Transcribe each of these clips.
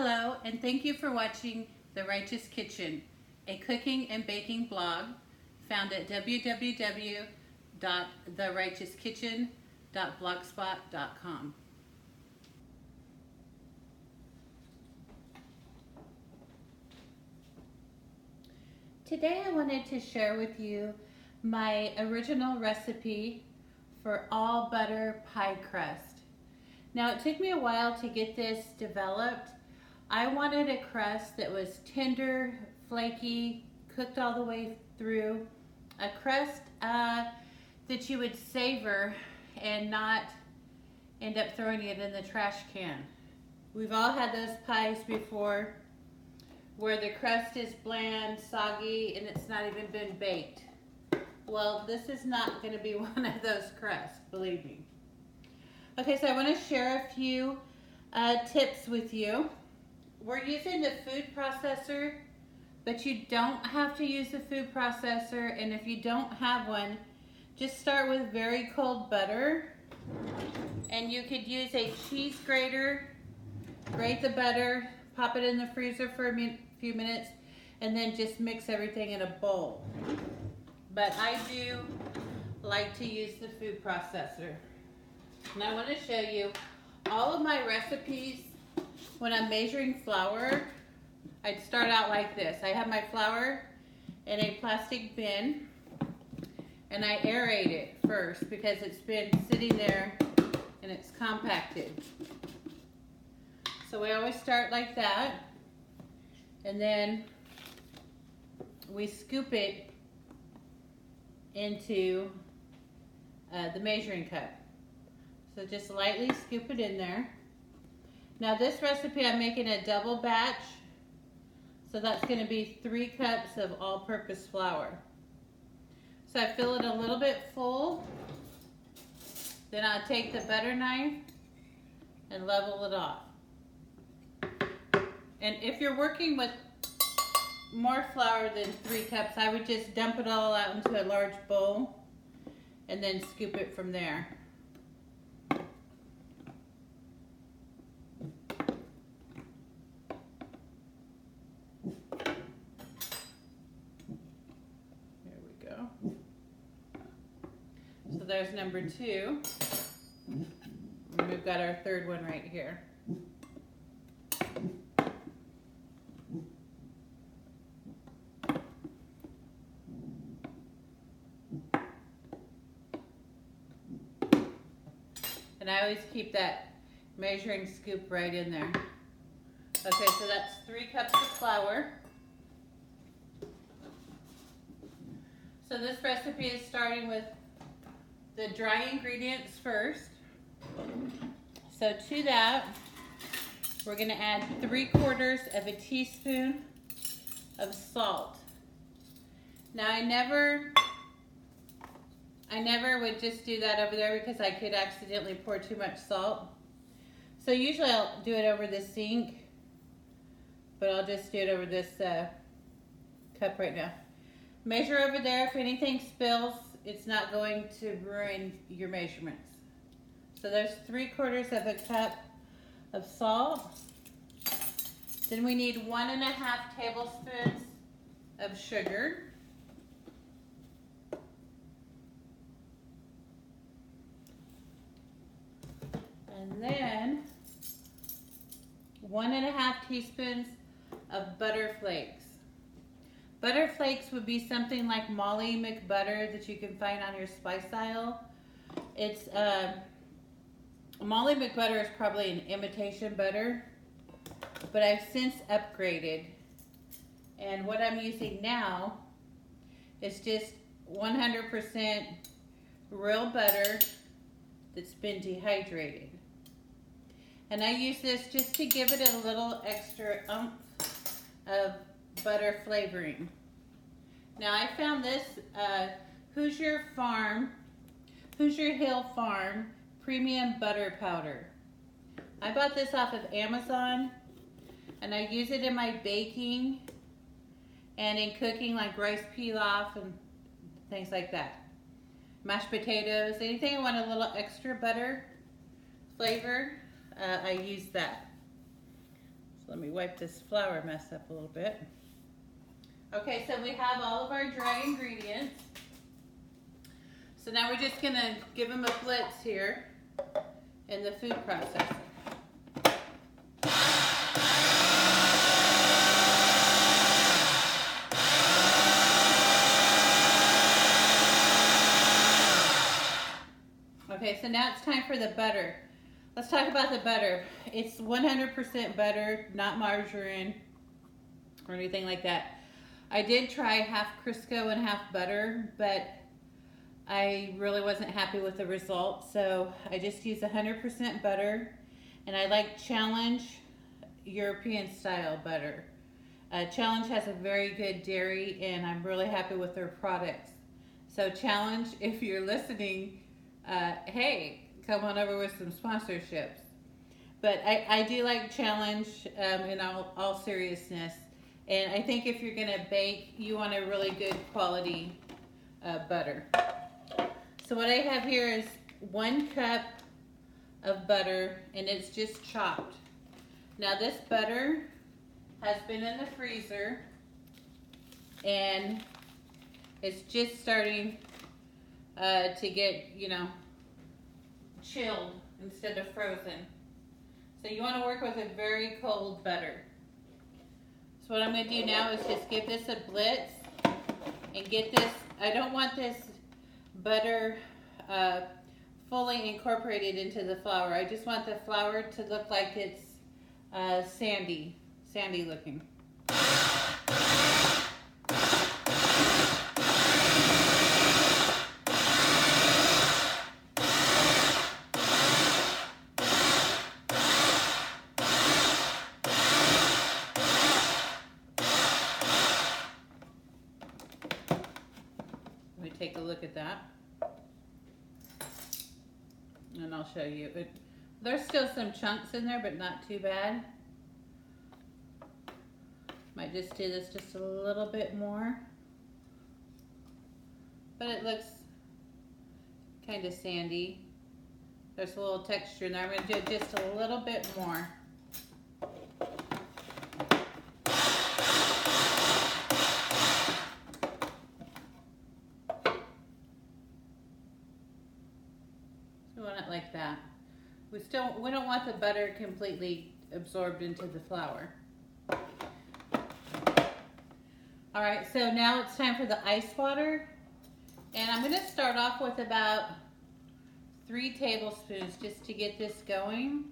Hello, and thank you for watching The Righteous Kitchen, a cooking and baking blog found at www.therighteouskitchen.blogspot.com. Today I wanted to share with you my original recipe for all butter pie crust. Now it took me a while to get this developed. I wanted a crust that was tender, flaky, cooked all the way through. A crust that you would savor and not end up throwing it in the trash can. We've all had those pies before where the crust is bland, soggy, and it's not even been baked. Well, this is not going to be one of those crusts, believe me. Okay, so I want to share a few tips with you. We're using the food processor, but you don't have to use the food processor, and if you don't have one, just start with very cold butter, and you could use a cheese grater, grate the butter, pop it in the freezer for a few minutes, and then just mix everything in a bowl. But I do like to use the food processor. And I want to show you all of my recipes. When I'm measuring flour, I'd start out like this. I have my flour in a plastic bin, and I aerate it first because it's been sitting there and it's compacted. So we always start like that, and then we scoop it into the measuring cup. So just lightly scoop it in there. Now this recipe I'm making a double batch, so that's going to be 3 cups of all-purpose flour. So I fill it a little bit full, then I'll take the butter knife and level it off. And if you're working with more flour than 3 cups, I would just dump it all out into a large bowl and then scoop it from there. So there's number 2. And we've got our 3rd one right here. And I always keep that measuring scoop right in there. Okay, so that's 3 cups of flour. So this recipe is starting with the dry ingredients first. So to that, we're going to add 3/4 of a teaspoon of salt. Now I never would just do that over there because I could accidentally pour too much salt. So usually I'll do it over the sink, but I'll just do it over this cup right now. Measure over there. If anything spills, it's not going to ruin your measurements. So there's 3/4 of a cup of salt. Then we need 1.5 tablespoons of sugar. And then 1.5 teaspoons of butter flakes. Butter flakes would be something like Molly McButter that you can find on your spice aisle. It's Molly McButter is probably an imitation butter, but I've since upgraded. And what I'm using now is just 100% real butter that's been dehydrated. And I use this just to give it a little extra oomph of butter flavoring. Now I found this Hoosier Hill Farm premium butter powder. I bought this off of Amazon, and I use it in my baking and in cooking like rice pilaf and things like that. Mashed potatoes, anything I want a little extra butter flavor, I use that. So let me wipe this flour mess up a little bit. Okay, so we have all of our dry ingredients. So now we're just gonna give them a blitz here in the food processor. Okay, so now it's time for the butter. Let's talk about the butter. It's 100% butter, not margarine or anything like that. I did try half Crisco and half butter, but I really wasn't happy with the result, so I just use 100% butter, and I like Challenge European style butter. Challenge has a very good dairy, and I'm really happy with their products. So Challenge, if you're listening, hey, come on over with some sponsorships. But I do like Challenge in all seriousness, and I think if you're gonna bake, you want a really good quality butter. So what I have here is 1 cup of butter, and it's just chopped. Now this butter has been in the freezer, and it's just starting to get, chilled instead of frozen. So you want to work with a very cold butter. So what I'm going to do now is just give this a blitz and get this. I don't want this butter fully incorporated into the flour. I just want the flour to look like it's sandy looking. Let me take a look at that, and I'll show you. There's still some chunks in there, but not too bad. Might just do this just a little bit more, but it looks kind of sandy. There's a little texture in there. I'm going to do it just a little bit more. We want it like that. We don't want the butter completely absorbed into the flour. All right, so now it's time for the ice water, and I'm going to start off with about 3 tablespoons just to get this going.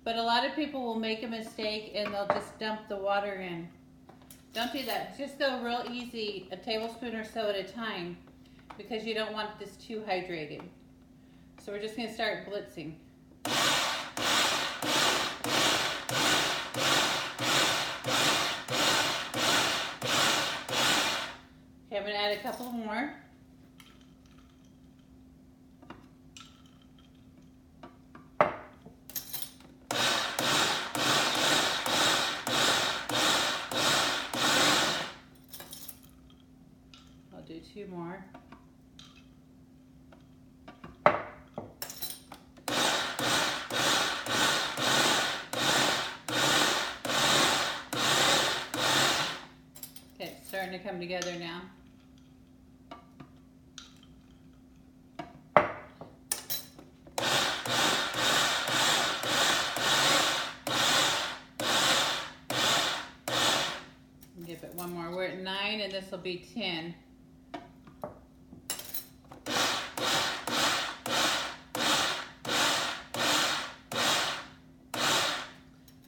But a lot of people will make a mistake and they'll just dump the water in. Don't do that. Just go real easy, a tablespoon or so at a time, because you don't want this too hydrated. So we're just going to start blitzing. Okay, I'm going to add a couple more. I'll do 2 more. Okay, it's starting to come together now. Give it 1 more. We're at 9, and this will be 10.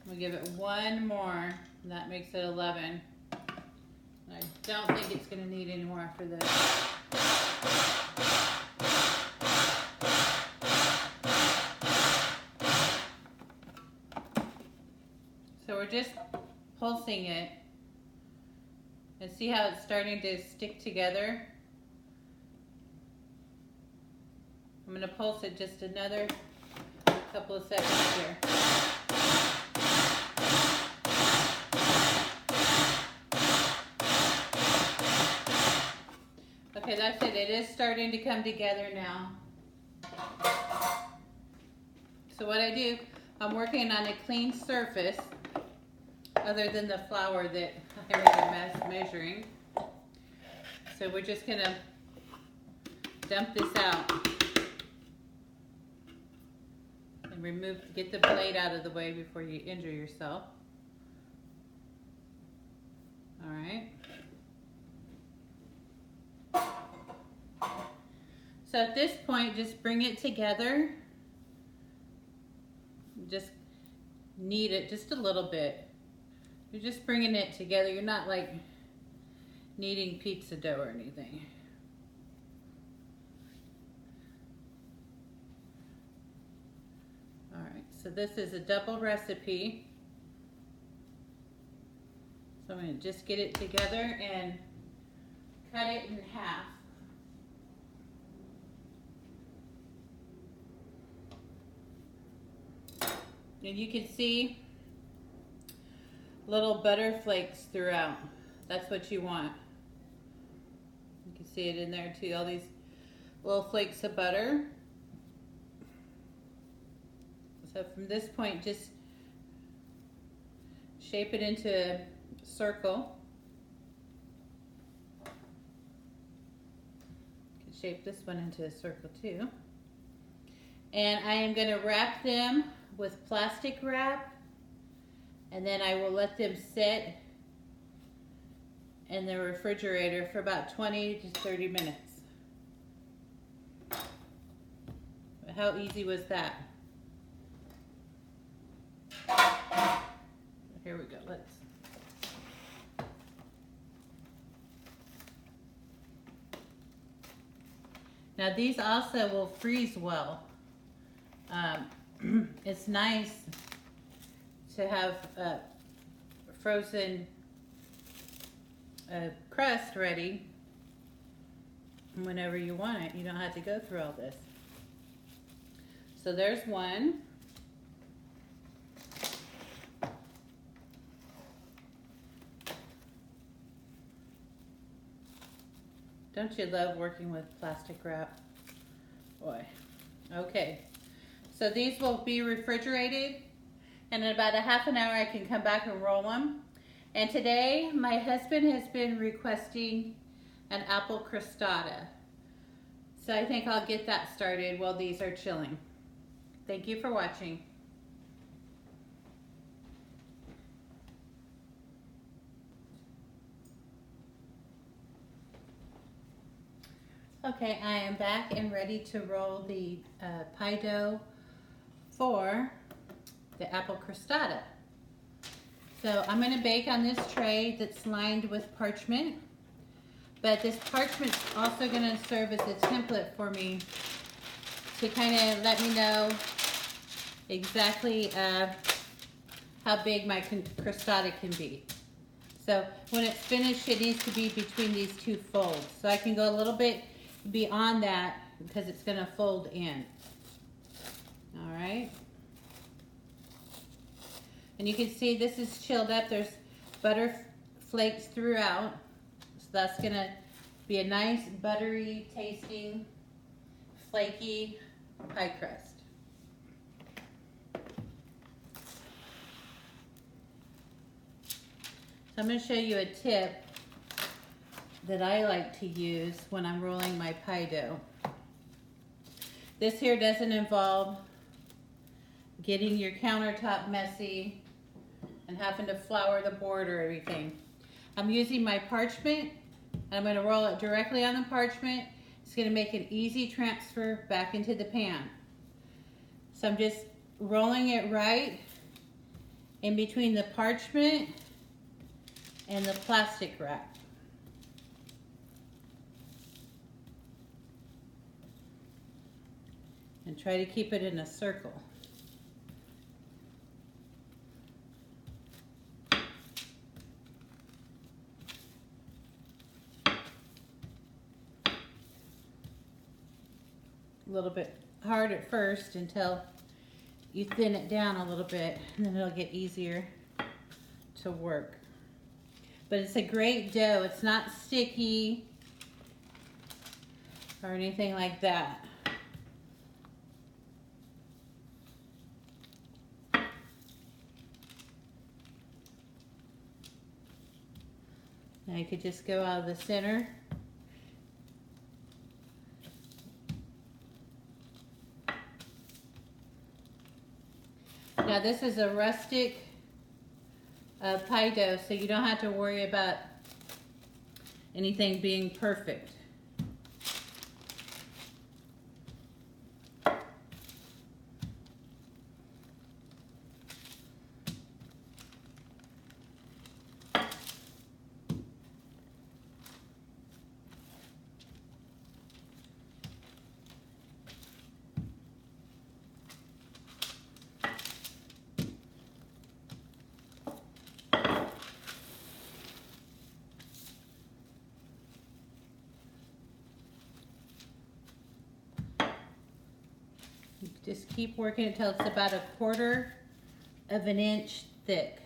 We'll give it 1 more, and that makes it 11. And I don't think it's going to need any more after this. So we're just pulsing it. And see how it's starting to stick together? I'm going to pulse it just another couple of seconds here. Okay, that's it. It is starting to come together now. So what I do, I'm working on a clean surface other than the flour that I made a mess measuring. So we're just gonna dump this out and get the blade out of the way before you injure yourself. All right. So at this point, just bring it together. Just knead it just a little bit. You're just bringing it together. You're not like kneading pizza dough or anything. All right, so this is a double recipe. So I'm going to just get it together and cut it in half. And you can see little butter flakes throughout. That's what you want. You can see it in there too, all these little flakes of butter. So from this point, just shape it into a circle. You can shape this one into a circle too. And I am going to wrap them with plastic wrap, and then I will let them sit in the refrigerator for about 20 to 30 minutes. How easy was that? Here we go. Let's. Now these also will freeze well. It's nice to have frozen crust ready whenever you want it. You don't have to go through all this. So there's one. Don't you love working with plastic wrap? Boy. Okay. So these will be refrigerated, and in about a half an hour I can come back and roll them. And today my husband has been requesting an apple crostata. So I think I'll get that started while these are chilling. Thank you for watching. Okay, I am back and ready to roll the pie dough for the apple crostata. So I'm going to bake on this tray that's lined with parchment, but this parchment's also going to serve as a template for me to kind of let me know exactly how big my crostata can be. So when it's finished, it needs to be between these two folds. So I can go a little bit beyond that because it's going to fold in. All right. And you can see this is chilled up. There's butter flakes throughout. So that's going to be a nice buttery tasting, flaky pie crust. So I'm going to show you a tip that I like to use when I'm rolling my pie dough. This here doesn't involve getting your countertop messy and having to flour the board or everything. I'm using my parchment, and I'm going to roll it directly on the parchment. It's going to make an easy transfer back into the pan. So I'm just rolling it right in between the parchment and the plastic wrap. And try to keep it in a circle. A little bit hard at first until you thin it down a little bit, and then it'll get easier to work. But it's a great dough. It's not sticky or anything like that. I could just go out of the center. Now this is a rustic pie dough, so you don't have to worry about anything being perfect. You just keep working until it's about 1/4 of an inch thick.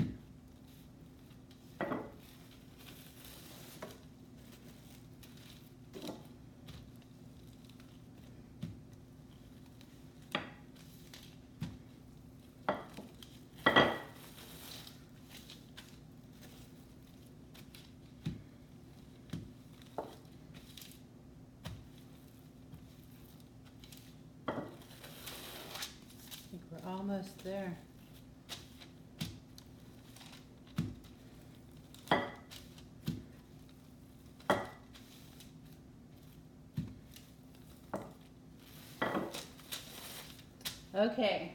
I think we're almost there. Okay,